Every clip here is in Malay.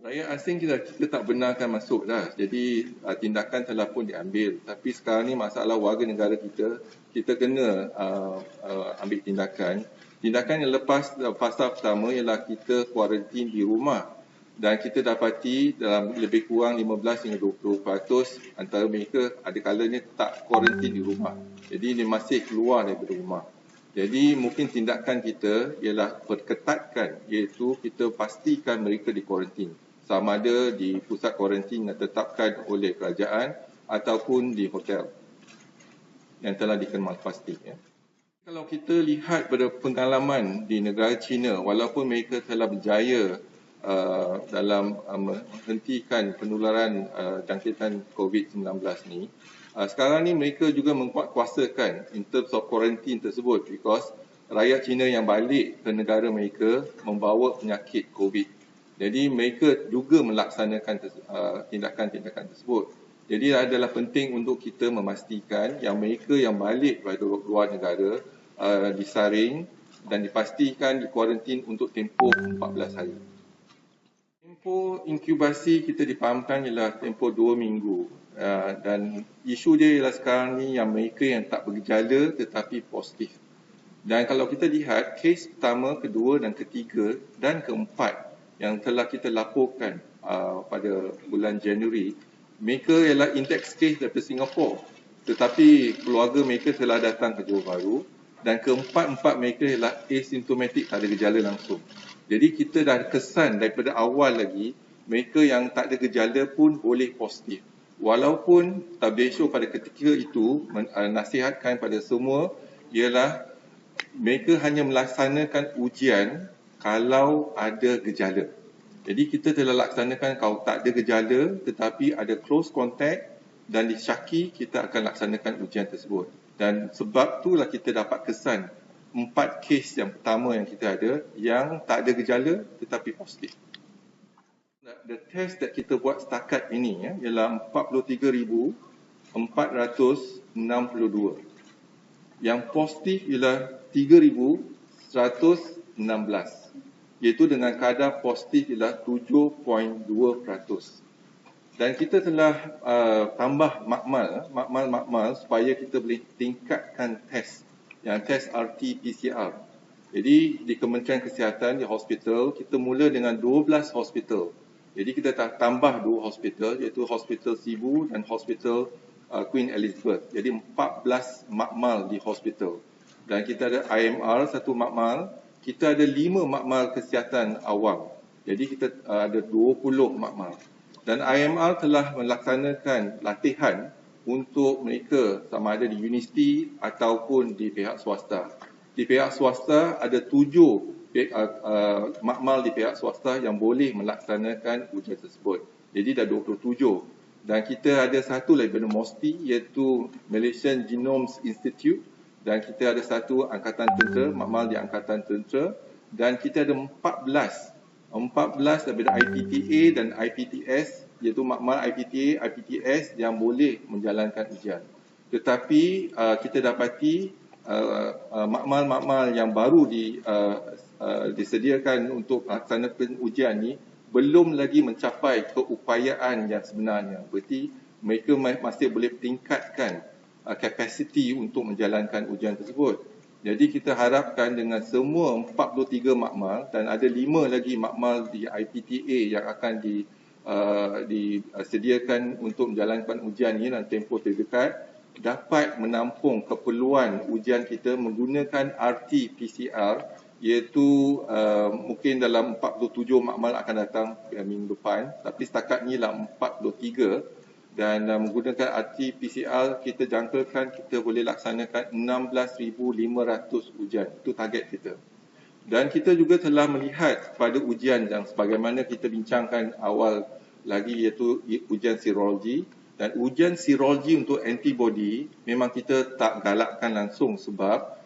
Rakyat asing kita tak benarkan masuk dah. Jadi tindakan telah pun diambil. Tapi sekarang ni masalah warga negara kita kena ambil tindakan. Tindakan yang lepas fasa pertama ialah kita kuarantin di rumah. Dan kita dapati dalam lebih kurang 15 hingga 20% antara mereka ada kalanya tak kuarantin di rumah. Jadi dia masih keluar daripada rumah. Jadi mungkin tindakan kita ialah perketatkan, iaitu kita pastikan mereka di kuarantin. Sama ada di pusat kuarantin yang ditetapkan oleh kerajaan ataupun di hotel yang telah dikemal pasti. Ya. Kalau kita lihat pada pengalaman di negara China, walaupun mereka telah berjaya dalam menghentikan penularan jangkitan COVID-19 ni, sekarang ni mereka juga mengkuatkuasakan in terms of quarantine tersebut because rakyat Cina yang balik ke negara mereka membawa penyakit COVID. Jadi mereka juga melaksanakan tindakan-tindakan tersebut. Jadi adalah penting untuk kita memastikan yang mereka yang balik dari luar negara disaring dan dipastikan dikuarantin untuk tempoh 14 hari. Tempoh inkubasi kita difahamkan ialah tempoh 2 minggu. Dan isu dia ialah sekarang ni yang mereka yang tak bergejala tetapi positif. Dan kalau kita lihat kes pertama, kedua dan ketiga dan keempat yang telah kita laporkan pada bulan Januari, mereka ialah indeks kes daripada Singapura. Tetapi keluarga mereka telah datang ke Johor Bahru dan keempat-empat mereka ialah asymptomatic, tak ada gejala langsung. Jadi kita dah kesan daripada awal lagi, mereka yang tak ada gejala pun boleh positif. Walaupun WHO pada ketika itu nasihatkan pada semua ialah mereka hanya melaksanakan ujian kalau ada gejala. Jadi kita telah laksanakan kalau tak ada gejala tetapi ada close contact dan disyaki, kita akan laksanakan ujian tersebut. Dan sebab itulah kita dapat kesan 4 kes yang pertama yang kita ada yang tak ada gejala tetapi positif. The test that kita buat setakat ini ialah 43,462. Yang positif ialah 3,116, iaitu dengan kadar positif ialah 7.2%. Dan kita telah tambah makmal supaya kita boleh tingkatkan test, yang test RT-PCR. Jadi di Kementerian Kesihatan, di hospital, kita mula dengan 12 hospital. Jadi kita tambah 2 hospital, iaitu Hospital Sibu dan Hospital Queen Elizabeth. Jadi 14 makmal di hospital. Dan kita ada IMR 1 makmal, kita ada 5 makmal kesihatan awam. Jadi kita ada 20 makmal. Dan IMR telah melaksanakan latihan untuk mereka sama ada di universiti ataupun di pihak swasta. Di pihak swasta ada 7 makmal di pihak swasta yang boleh melaksanakan ujian tersebut. Jadi dah 27. Dan kita ada satu lagi daripada MOSTI, iaitu Malaysian Genome Institute. Dan kita ada satu Angkatan Tentera, makmal di Angkatan Tentera. Dan kita ada 14 daripada IPTA dan IPTS, iaitu makmal IPTA, IPTS yang boleh menjalankan ujian. Tetapi kita dapati makmal-makmal yang baru disediakan untuk melaksanakan ujian ni belum lagi mencapai keupayaan yang sebenarnya. Berarti mereka masih boleh tingkatkan kapasiti untuk menjalankan ujian tersebut. Jadi kita harapkan dengan semua 43 makmal dan ada 5 lagi makmal di IPTA yang akan disediakan untuk menjalankan ujian ini dalam tempoh terdekat, dapat menampung keperluan ujian kita menggunakan RT-PCR, iaitu mungkin dalam 47 makmal akan datang minggu depan, tapi setakat ni lah 43. Dan menggunakan RT-PCR kita jangkakan kita boleh laksanakan 16,500 ujian. Itu target kita. Dan kita juga telah melihat pada ujian yang sebagaimana kita bincangkan awal lagi, iaitu ujian serologi. Dan ujian serologi untuk antibody memang kita tak galakkan langsung sebab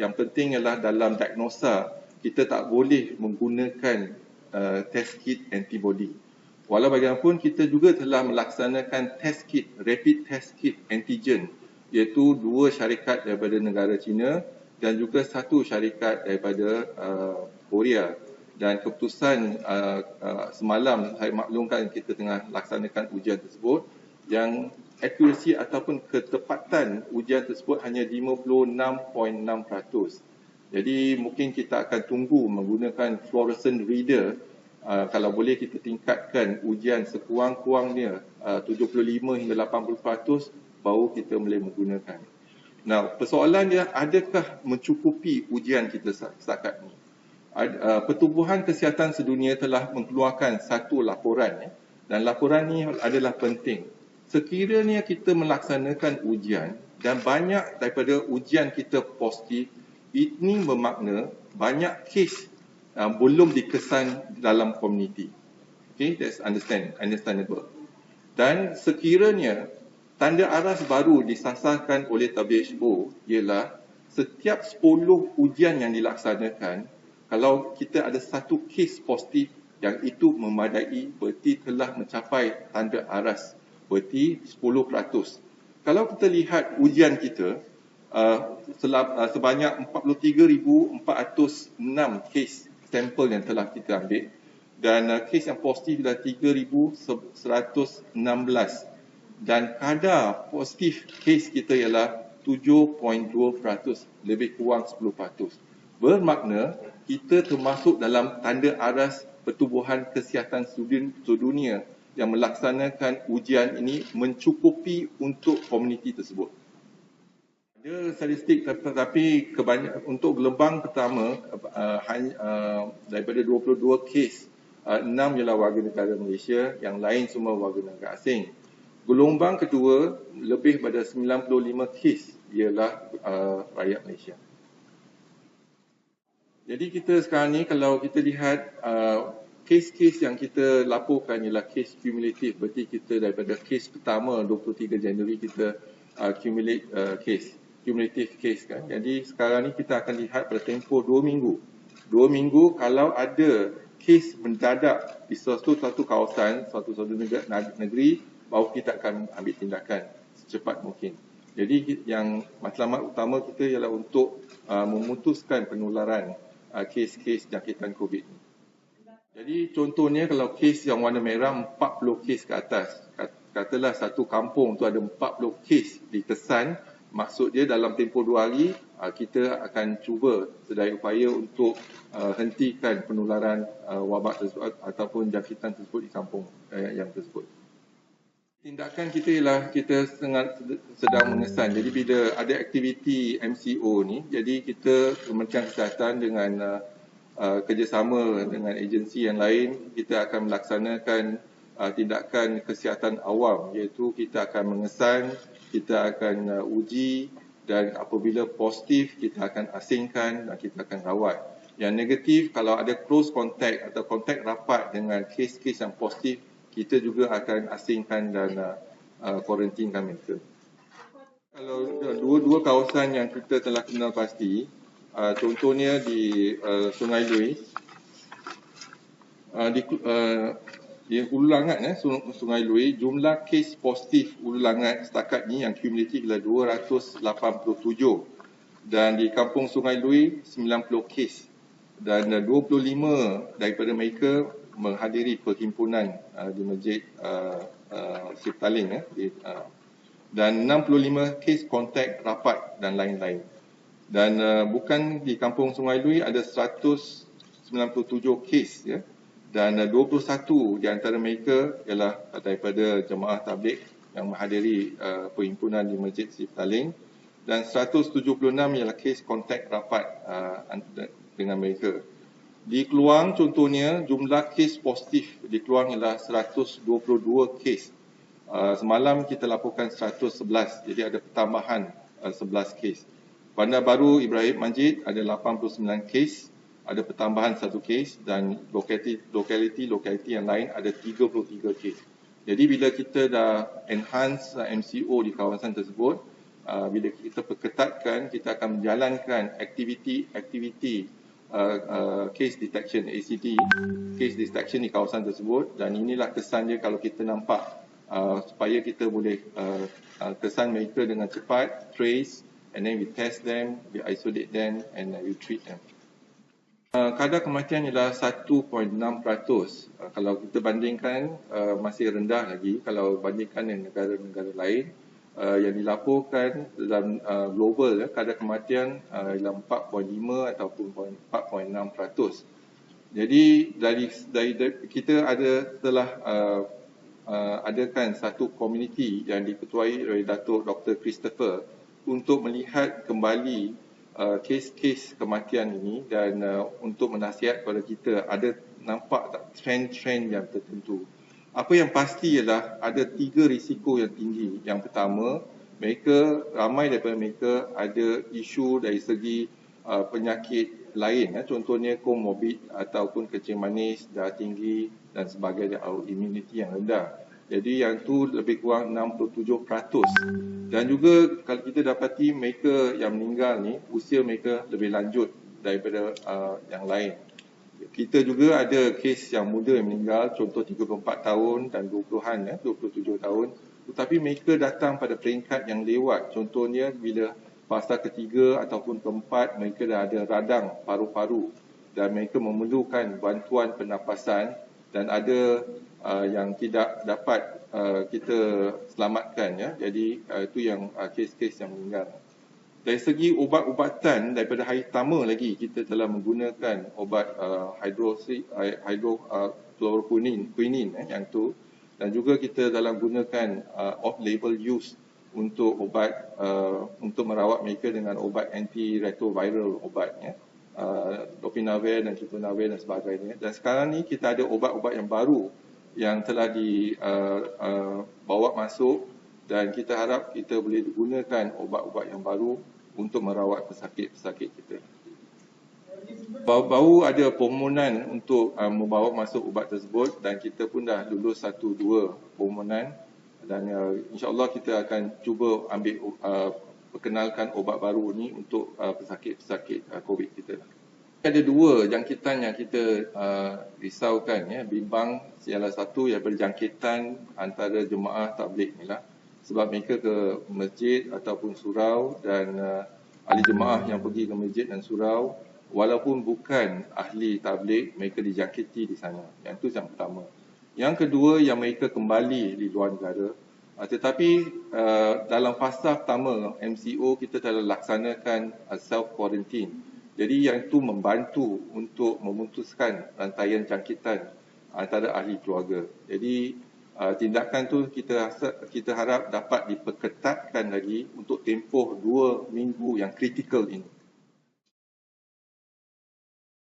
yang penting ialah dalam diagnosa kita tak boleh menggunakan test kit antibody. Walau bagaimanapun kita juga telah melaksanakan test kit, rapid test kit antigen, iaitu 2 syarikat daripada negara China dan juga 1 syarikat daripada Korea. dan keputusan semalam saya maklumkan kita tengah laksanakan ujian tersebut yang akurasi ataupun ketepatan ujian tersebut hanya 56.6%. Jadi mungkin kita akan tunggu menggunakan fluorescent reader. Kalau boleh kita tingkatkan ujian sekurang-kurangnya 75 hingga 80% baru kita boleh menggunakan. Nah, persoalannya adakah mencukupi ujian kita setakat ini? Pertubuhan Kesihatan Sedunia telah mengeluarkan satu laporan dan laporan ini adalah penting. Sekiranya kita melaksanakan ujian dan banyak daripada ujian kita positif, ini bermakna banyak kes belum dikesan dalam komuniti. Okay, that's understandable. Dan sekiranya tanda aras baru disasarkan oleh WHO ialah setiap 10 ujian yang dilaksanakan, kalau kita ada satu kes positif yang itu memadai, berarti telah mencapai tanda aras, berarti 10%. Kalau kita lihat ujian kita, sebanyak 43,406 kes sampel yang telah kita ambil dan kes yang positif adalah 3,116 dan kadar positif kes kita ialah 7.2%, lebih kurang 10%. Bermakna kita termasuk dalam tanda aras Pertubuhan Kesihatan Sedunia yang melaksanakan ujian ini mencukupi untuk komuniti tersebut. Ada statistik tetapi untuk gelombang pertama daripada 22 kes, 6 ialah warga negara Malaysia, yang lain semua warga negara asing. Gelombang kedua lebih pada 95 kes ialah rakyat Malaysia. Jadi kita sekarang ni kalau kita lihat kes-kes yang kita laporkan ialah kes kumulatif, berarti kita daripada kes pertama 23 Januari kita kumulatif kes kan. Jadi sekarang ni kita akan lihat pada tempoh 2 minggu. 2 minggu kalau ada kes mendadak di satu kawasan, satu negeri, baru kita akan ambil tindakan secepat mungkin. Jadi yang matlamat utama kita ialah untuk memutuskan penularan kes-kes jangkitan COVID ni. Jadi contohnya kalau kes yang warna merah 40 kes ke atas, katalah satu kampung tu ada 40 kes dikesan, maksud dia dalam tempoh 2 hari kita akan cuba sedaya upaya untuk hentikan penularan wabak tersebut ataupun jangkitan tersebut di kampung yang tersebut. Tindakan kita ialah kita sedang mengesan. Jadi bila ada aktiviti MCO ni, jadi kita Kementerian Kesihatan dengan kerjasama dengan agensi yang lain, kita akan melaksanakan tindakan kesihatan awam, iaitu kita akan mengesan, kita akan uji dan apabila positif kita akan asingkan dan kita akan rawat. Yang negatif, kalau ada close contact atau kontak rapat dengan kes-kes yang positif, kita juga akan asingkan dan kuarantinkan mereka. Kalau dua kawasan yang kita telah kenal pasti, contohnya di Sungai Lui, di Hulu Langat, Sungai Lui, jumlah kes positif Hulu Langat setakat ni yang kumulatif adalah 287 dan di Kampung Sungai Lui 90 kes dan 25 daripada mereka menghadiri perhimpunan di Masjid Siftaling dan 65 kes kontak rapat dan lain-lain. Dan bukan di Kampung Sungai Lui ada 197 kes dan 21 di antara mereka ialah daripada jemaah tabligh yang menghadiri perhimpunan di Masjid Siftaling dan 176 ialah kes kontak rapat dengan mereka. Di Keluang contohnya jumlah kes positif di Keluang ialah 122 kes. Semalam kita laporkan 111, jadi ada pertambahan 11 kes. Bandar Baru Ibrahim Majid ada 89 kes, ada pertambahan 1 kes dan lokaliti yang lain ada 33 kes. Jadi bila kita dah enhance MCO di kawasan tersebut, bila kita perketatkan, kita akan menjalankan aktiviti case detection, ACD, case detection di kawasan tersebut dan inilah kesan dia kalau kita nampak supaya kita boleh kesan mereka dengan cepat, trace and then we test them, we isolate them and we treat them. Kadar kematian ialah 1.6%. Kalau kita bandingkan masih rendah lagi kalau bandingkan dengan negara-negara lain yang dilaporkan dalam global, kadar kematian ialah 4.5 ataupun 4.6%. Jadi dari kita telah adakan satu komuniti yang diketuai oleh Datuk Dr. Christopher untuk melihat kembali kes-kes kematian ini dan untuk menasihat kepada kita ada nampak tak trend-trend yang tertentu. Apa yang pasti ialah ada 3 risiko yang tinggi. Yang pertama, ramai daripada mereka ada isu dari segi penyakit lain, contohnya komorbid ataupun kencing manis, darah tinggi dan sebagainya, autoimmunity yang rendah. Jadi yang tu lebih kurang 67%. Dan juga kalau kita dapati mereka yang meninggal ni usia mereka lebih lanjut daripada yang lain. Kita juga ada kes yang muda yang meninggal, contoh 34 tahun dan 20-an, 27 tahun. Tetapi mereka datang pada peringkat yang lewat. Contohnya bila fasa ketiga ataupun keempat mereka dah ada radang paru-paru dan mereka memerlukan bantuan pernafasan dan ada yang tidak dapat kita selamatkan, Jadi itu yang kes-kes yang meninggal. Dari segi ubat-ubatan, daripada hari pertama lagi kita telah menggunakan obat hydrochloroquine yang tu, dan juga kita dalam gunakan off-label use untuk obat untuk merawat mereka dengan obat antiretroviral dopinavir dan ritonavir dan sebagainya. Dan sekarang ni kita ada obat-ubat yang baru yang telah dibawa masuk dan kita harap kita boleh gunakan obat-ubat yang baru untuk merawat pesakit-pesakit kita. Baru ada permohonan untuk membawa masuk ubat tersebut dan kita pun dah lulus 1-2 permohonan dan insya-Allah kita akan cuba perkenalkan obat baru ni untuk pesakit-pesakit COVID kita. Ada 2 jangkitan yang kita risaukan, bimbang. Salah satu ialah berjangkitan antara jemaah tabligh ni lah. Sebab mereka ke masjid ataupun surau dan ahli jemaah yang pergi ke masjid dan surau walaupun bukan ahli tabligh, mereka dijangkiti di sana. Yang itu yang pertama. Yang kedua, yang mereka kembali di luar negara. Tetapi dalam fasa pertama MCO kita telah laksanakan self-quarantine. Jadi yang itu membantu untuk memutuskan rantaian jangkitan antara ahli keluarga. Jadi tindakan tu kita harap dapat diperketatkan lagi untuk tempoh 2 minggu yang kritikal ini.